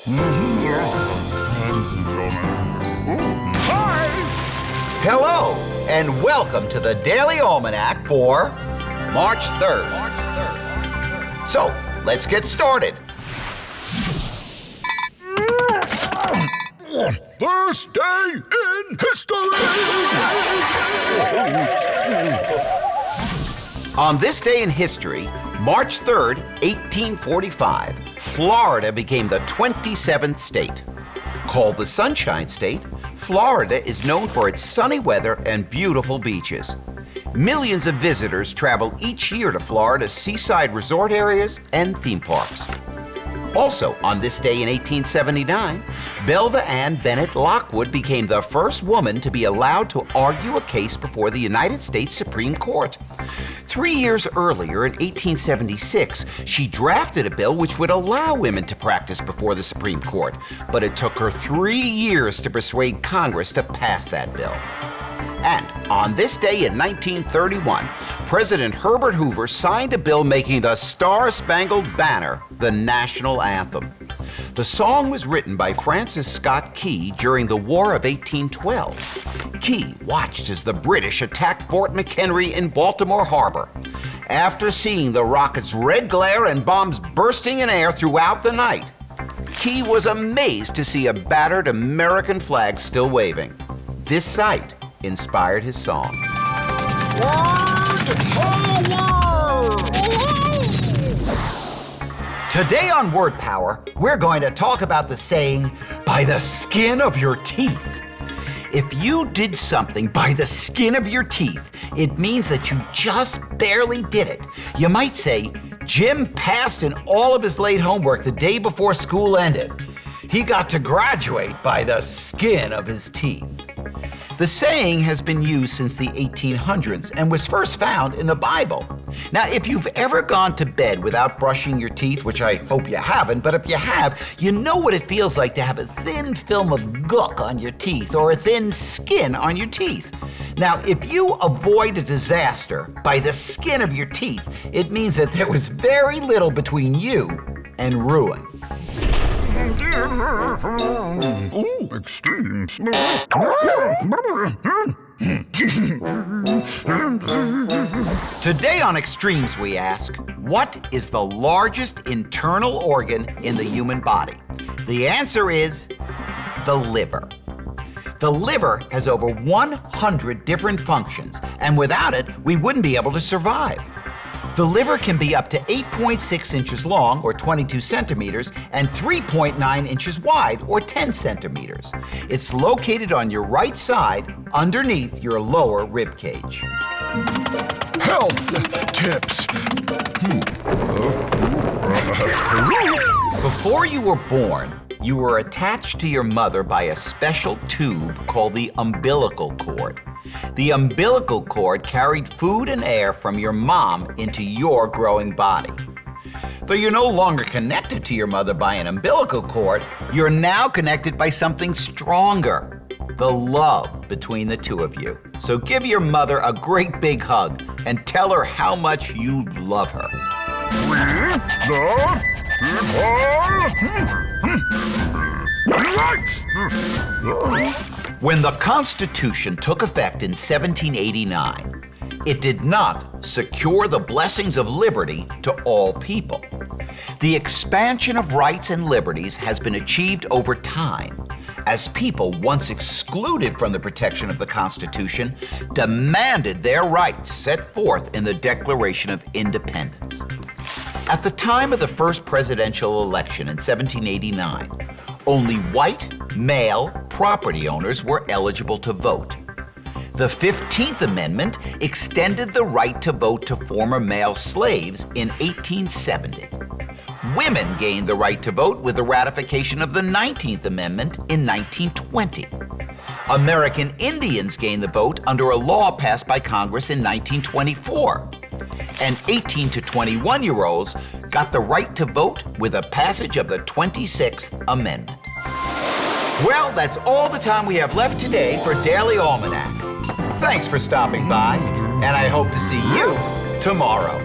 Hi! Hello, and welcome to the Daily Almanac for March 3rd. So, let's get started. This day in history! On this day in history, March 3rd, 1845, Florida became the 27th state. Called the Sunshine State, Florida is known for its sunny weather and beautiful beaches. Millions of visitors travel each year to Florida's seaside resort areas and theme parks. Also, on this day in 1879, Belva Ann Bennett Lockwood became the first woman to be allowed to argue a case before the United States Supreme Court. 3 years earlier, in 1876, she drafted a bill which would allow women to practice before the Supreme Court, but it took her 3 years to persuade Congress to pass that bill. And on this day in 1931, President Herbert Hoover signed a bill making the Star-Spangled Banner the national anthem. The song was written by Francis Scott Key during the War of 1812. Key watched as the British attacked Fort McHenry in Baltimore Harbor. After seeing the rockets' red glare and bombs bursting in air throughout the night, Key was amazed to see a battered American flag still waving. This sight inspired his song. Today on Word Power, we're going to talk about the saying, by the skin of your teeth. If you did something by the skin of your teeth, it means that you just barely did it. You might say, Jim passed in all of his late homework the day before school ended. He got to graduate by the skin of his teeth. The saying has been used since the 1800s and was first found in the Bible. Now, if you've ever gone to bed without brushing your teeth, which I hope you haven't, but if you have, you know what it feels like to have a thin film of gook on your teeth or a thin skin on your teeth. Now, if you avoid a disaster by the skin of your teeth, it means that there was very little between you and ruin. Ooh, extremes. Today on Extremes, we ask, what is the largest internal organ in the human body? The answer is the liver. The liver has over 100 different functions, and without it, we wouldn't be able to survive. The liver can be up to 8.6 inches long, or 22 centimeters, and 3.9 inches wide, or 10 centimeters. It's located on your right side, underneath your lower rib cage. Health tips. Before you were born, you were attached to your mother by a special tube called the umbilical cord. The umbilical cord carried food and air from your mom into your growing body. Though you're no longer connected to your mother by an umbilical cord, you're now connected by something stronger, the love between the two of you. So give your mother a great big hug and tell her how much you love her. We love people. When the Constitution took effect in 1789, it did not secure the blessings of liberty to all people. The expansion of rights and liberties has been achieved over time, as people once excluded from the protection of the Constitution demanded their rights set forth in the Declaration of Independence. At the time of the first presidential election in 1789, only white, male property owners were eligible to vote. The 15th Amendment extended the right to vote to former male slaves in 1870. Women gained the right to vote with the ratification of the 19th Amendment in 1920. American Indians gained the vote under a law passed by Congress in 1924. And 18 to 21-year-olds got the right to vote with the passage of the 26th Amendment. Well, that's all the time we have left today for Daily Almanac. Thanks for stopping by, and I hope to see you tomorrow.